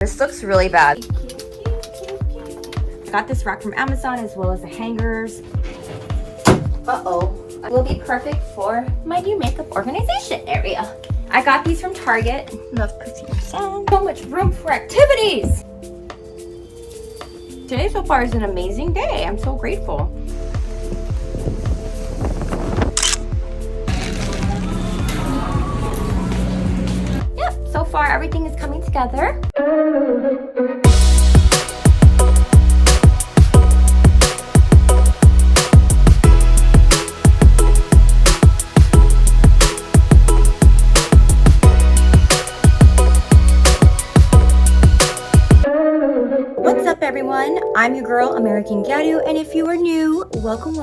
This looks really bad. Got this rack from Amazon as well as the hangers. It will be perfect for my new makeup organization area. I got these from Target. Love 50%. So much room for activities. Today so far is an amazing day. I'm so grateful. Yep, so far everything is coming together. What's up everyone? I'm your girl, American Gyaru, and if you are new, welcome.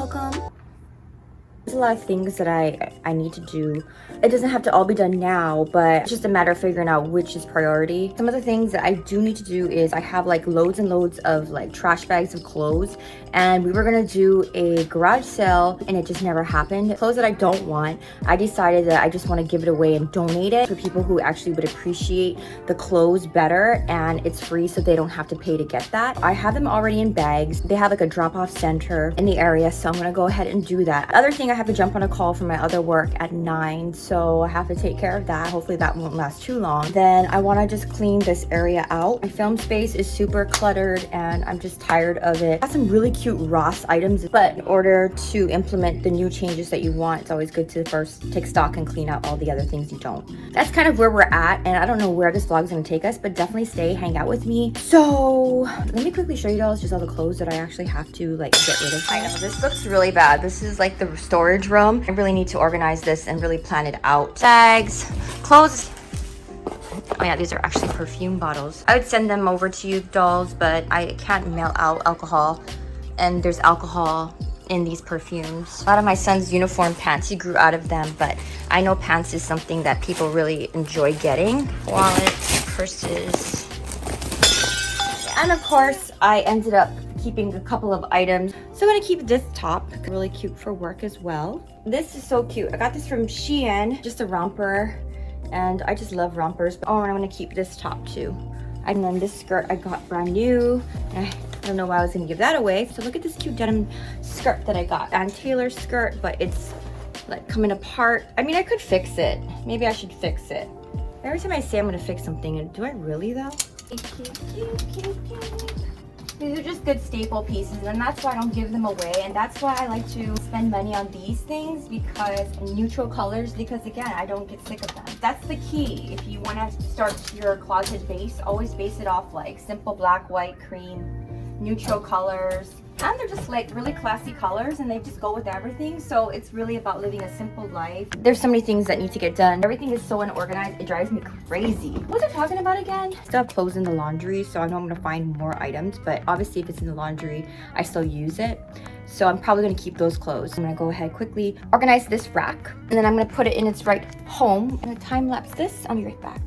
There's a lot of things that I need to do. It doesn't have to all be done now, but it's just a matter of figuring out which is priority. Some of the things that I do need to do is I have like loads and loads of like trash bags of clothes, and we were gonna do a garage sale and it just never happened. Clothes that I don't want, I decided that I just want to give it away and donate it for people who actually would appreciate the clothes better, and it's free so they don't have to pay to get that. I have them already in bags. They have like a drop-off center in the area, so I'm gonna go ahead and do that. Other thing, I have to jump on a call for my other work at 9, so I have to take care of that. Hopefully that won't last too long. Then I want to just clean this area out. My film space is super cluttered and I'm just tired of it. I got some really cute Ross items, but in order to implement the new changes that you want, it's always good to first take stock and clean out all the other things you don't. That's kind of where we're at, and I don't know where this vlog is going to take us, but definitely stay, hang out with me. So let me quickly show you guys just all the clothes that I actually have to like get rid of. I know this looks really bad. This is like the storage room. I really need to organize this and really plan it out. Bags, clothes. Oh yeah, these are actually perfume bottles. I would send them over to you dolls, but I can't mail out alcohol, and there's alcohol in these perfumes. A lot of my son's uniform pants, he grew out of them, but I know pants is something that people really enjoy getting. Wallets, purses. And of course, I ended up keeping a couple of items. So I'm gonna keep this top, really cute for work as well. This is so cute. I got this from Shein, just a romper, and I just love rompers. Oh, and I'm gonna keep this top too. And then this skirt I got brand new. I don't know why I was gonna give that away. So look at this cute denim skirt that I got. And Taylor skirt, but it's like coming apart. I mean, I could fix it. Maybe I should fix it. Every time I say I'm gonna fix something, do I really though? These are just good staple pieces, and that's why I don't give them away, and that's why I like to spend money on these things, because neutral colors, because again, I don't get sick of them. That's the key. If you want to start your closet base, always base it off like simple black, white, cream, neutral colors. And they're just like really classy colors, and they just go with everything. So it's really about living a simple life. There's so many things that need to get done. Everything is so unorganized, it drives me crazy. What was I talking about again? Still have clothes in the laundry, so I know I'm gonna find more items, but obviously if it's in the laundry, I still use it. So I'm probably gonna keep those clothes. I'm gonna go ahead quickly, organize this rack, and then I'm gonna put it in its right home. I'm gonna time lapse this. I'll be right back.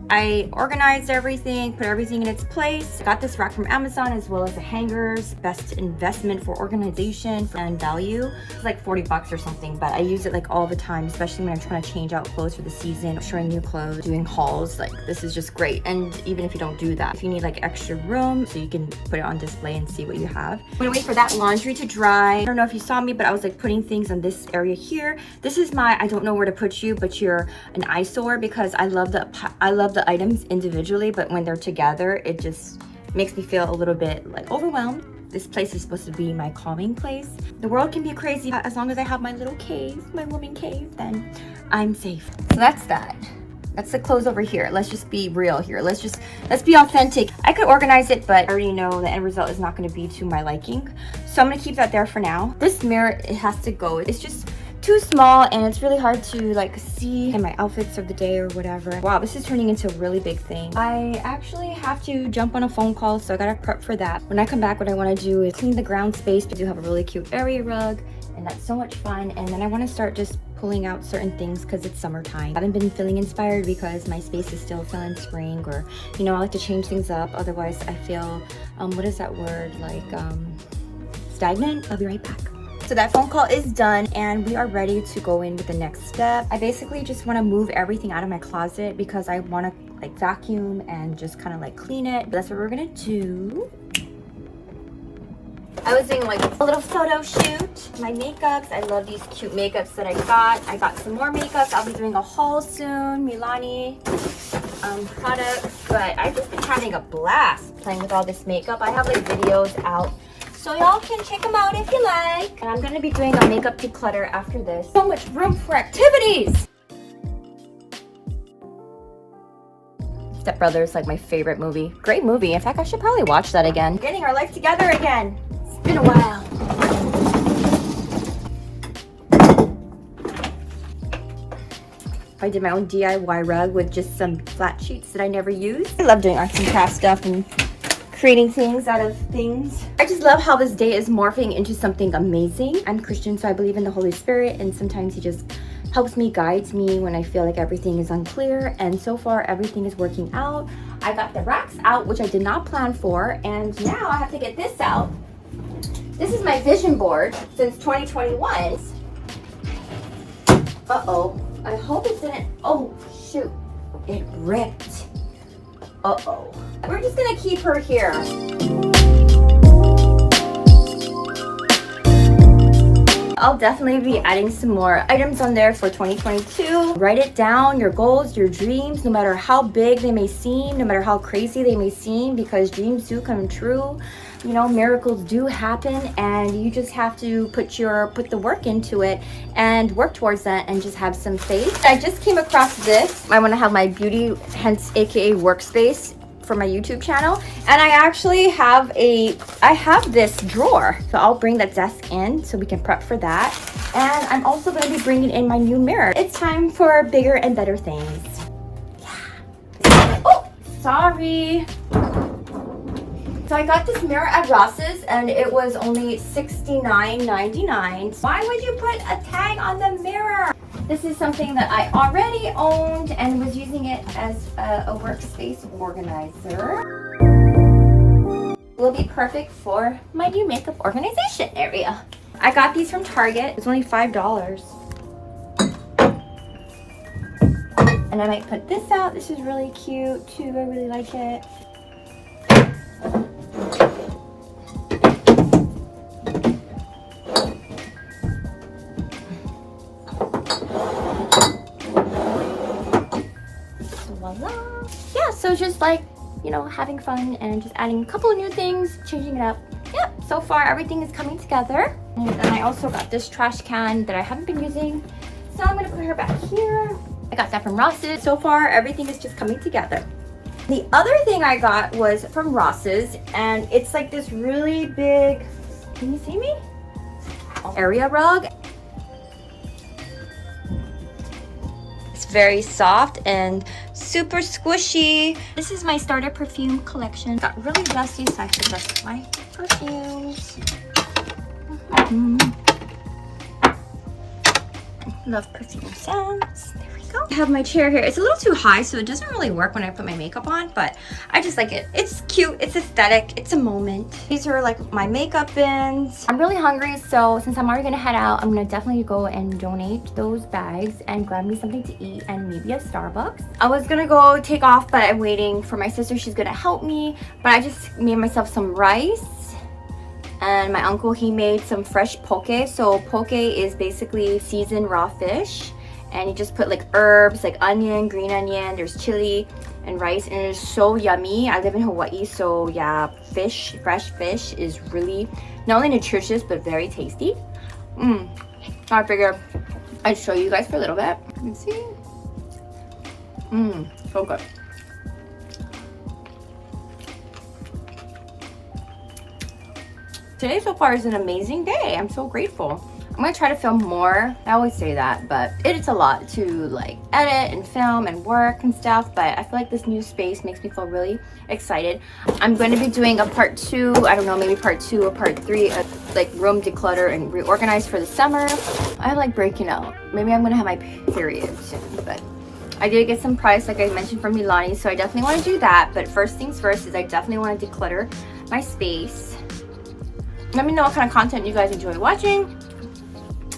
I organized everything, put everything in its place. Got this rack from Amazon as well as the hangers. Best investment for organization and value. It's like 40 bucks or something, but I use it like all the time, especially when I'm trying to change out clothes for the season, showing new clothes, doing hauls. Like this is just great. And even if you don't do that, if you need like extra room so you can put it on display and see what you have. I'm gonna wait for that laundry to dry. I don't know if you saw me, but I was like putting things on this area here. This is my, I don't know where to put you, but you're an eyesore, because I love the items individually, but when they're together, it just makes me feel a little bit like overwhelmed. This place is supposed to be my calming place. The world can be crazy, but as long as I have my little cave, my woman cave, then I'm safe. So that's that. That's the clothes over here. Let's just be real here. Let's be authentic. I could organize it, but I already know the end result is not going to be to my liking. So I'm going to keep that there for now. This mirror, it has to go. It's just too small, and it's really hard to like see in my outfits of the day or whatever. Wow, this is turning into a really big thing. I actually have to jump on a phone call, so I gotta prep for that. When I come back, what I want to do is clean the ground space. We do have a really cute area rug, and that's so much fun. And then I want to start just pulling out certain things because it's summertime. I haven't been feeling inspired because my space is still feeling spring, or you know, I like to change things up. Otherwise I feel what is that word, like stagnant. I'll be right back. So that phone call is done and we are ready to go in with the next step. I basically just want to move everything out of my closet because I want to like vacuum and just kind of like clean it. But that's what we're gonna do. I was doing like a little photo shoot. My makeups, I love these cute makeups that I got. I got some more makeups. I'll be doing a haul soon, Milani products. But I've just been having a blast playing with all this makeup. I have like videos out, so y'all can check them out if you like. And I'm gonna be doing a makeup declutter after this. So much room for activities. Step Brothers, like my favorite movie. Great movie. In fact, I should probably watch that again. Getting our life together again. It's been a while. I did my own DIY rug with just some flat sheets that I never use. I love doing arts and crafts stuff and creating things out of things. I just love how this day is morphing into something amazing. I'm Christian, so I believe in the Holy Spirit, and sometimes he just helps me, guides me when I feel like everything is unclear, and so far everything is working out. I got the racks out, which I did not plan for, and now I have to get this out. This is my vision board since 2021. Uh-oh. I hope it didn't, oh shoot, it ripped. Uh-oh. We're just gonna keep her here. I'll definitely be adding some more items on there for 2022. Write it down, your goals, your dreams, no matter how big they may seem, no matter how crazy they may seem, because dreams do come true. You know, miracles do happen, and you just have to put the work into it and work towards that and just have some faith. I just came across this. I want to have my beauty, hence aka workspace, for my YouTube channel, and I actually have this drawer, so I'll bring the desk in so we can prep for that. And I'm also going to be bringing in my new mirror. It's time for bigger and better things. Yeah. Oh, sorry. So I got this mirror at Ross's and it was only $69.99. Why would you put a tag on the mirror? This is something that I already owned and was using it as a workspace organizer. Will be perfect for my new makeup organization area. I got these from Target. It's only $5. And I might put this out. This is really cute too. I really like it. Yeah, so just like, you know, having fun and just adding a couple of new things, changing it up. Yep, so far everything is coming together. And then I also got this trash can that I haven't been using, so I'm gonna put her back here. I got that from Ross's. So far everything is just coming together. The other thing I got was from Ross's, and it's like this really big, can you see me? Area rug. Very soft and super squishy. This is my starter perfume collection. Got really dusty, so I have to dust my perfumes. Love perfume sounds. There we go. I have my chair here. It's a little too high, so it doesn't really work when I put my makeup on, but I just like it. It's cute, it's aesthetic, it's a moment. These are like my makeup bins. I'm really hungry, so since I'm already gonna head out, I'm gonna definitely go and donate those bags and grab me something to eat and maybe a Starbucks. I was gonna go take off, but I'm waiting for my sister. She's gonna help me, but I just made myself some rice. And my uncle, he made some fresh poke. So poke is basically seasoned raw fish, and you just put like herbs like onion, green onion, there's chili and rice, and it is so yummy. I live in Hawaii, so yeah, fish, fresh fish is really not only nutritious but very tasty. I figured I'd show you guys for a little bit. Let me see. So good. Today so far is an amazing day. I'm so grateful. I'm gonna try to film more. I always say that, but it's a lot to like edit and film and work and stuff, but I feel like this new space makes me feel really excited. I'm going to be doing a part 2, I don't know, maybe part 2 or part 3 of like room declutter and reorganize for the summer. I like breaking out. Maybe I'm gonna have my period soon, but I did get some price like I mentioned from Milani, so I definitely want to do that. But first things first is I definitely want to declutter my space. Let me know what kind of content you guys enjoy watching.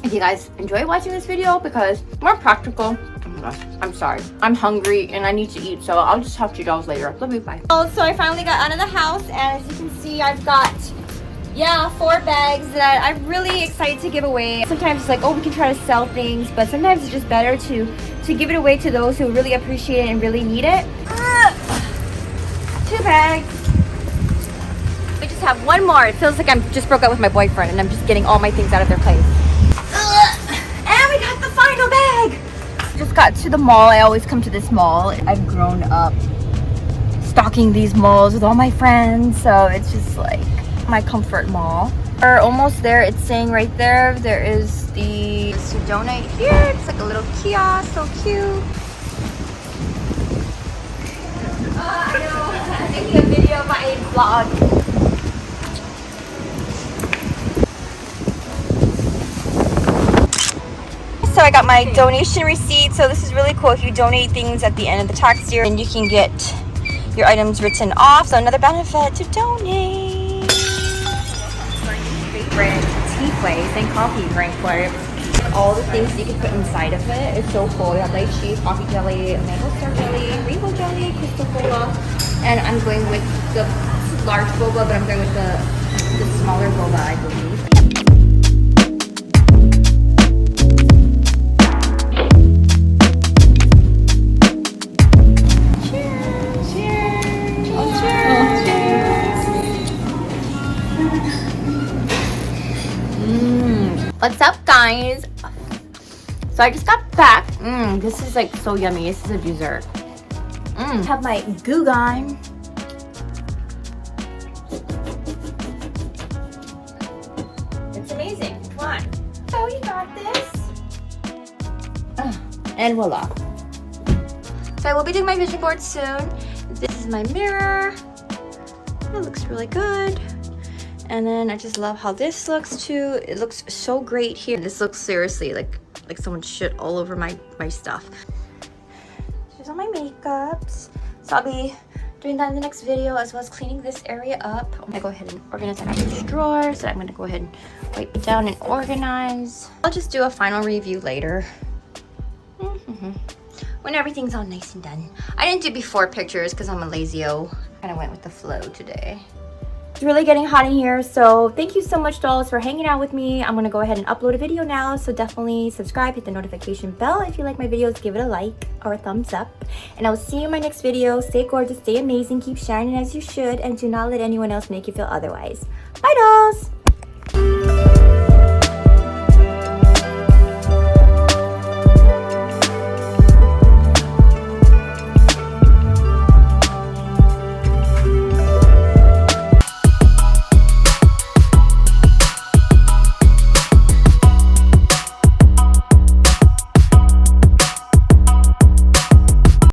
if you guys enjoy watching this video, because more practical. Oh my gosh, I'm sorry. I'm hungry and I need to eat, so I'll just talk to you guys later. Love you, bye. Oh, so I finally got out of the house, and as you can see, I've got 4 bags that I'm really excited to give away. Sometimes it's like, oh, we can try to sell things, but sometimes it's just better to give it away to those who really appreciate it and really need it. 2 bags. We just have 1 more. It feels like I'm just broke up with my boyfriend and I'm just getting all my things out of their place. And we got the final bag. Just got to the mall. I always come to this mall. I've grown up stalking these malls with all my friends, so it's just like my comfort mall. We're almost there. It's saying right there is the to donate here. It's like a little kiosk, so cute. I know, I'm making a video of my vlog. So I got my donation receipt. So this is really cool. If you donate things at the end of the tax year, and you can get your items written off. So another benefit to donate. Favorite tea place and coffee drink place. All the things you can put inside of it. It's so cool. You have lychee, coffee jelly, mango star jelly, rainbow jelly, crystal cola, and I'm going with the large boba, but I'm going with the smaller boba, I believe. What's up, guys? So I just got back. This is like so yummy. This is a dessert. Have my Gugan. It's amazing. Come on. So you got this. And voila. So I will be doing my vision board soon. This is my mirror. It looks really good. And then I just love how this looks too. It looks so great here. This looks seriously like someone shit all over my stuff. Here's all my makeups. So I'll be doing that in the next video, as well as cleaning this area up. I'm gonna go ahead and organize my drawer. So I'm gonna go ahead and wipe it down and organize. I'll just do a final review later. When everything's all nice and done. I didn't do before pictures because I'm a lazy-o. Kind of went with the flow today. It's really getting hot in here, so thank you so much, dolls, for hanging out with me. I'm gonna go ahead and upload a video now, so definitely subscribe, hit the notification bell. If you like my videos, give it a like or a thumbs up, and I will see you in my next video. Stay gorgeous, stay amazing, keep shining as you should, and do not let anyone else make you feel otherwise. Bye, dolls.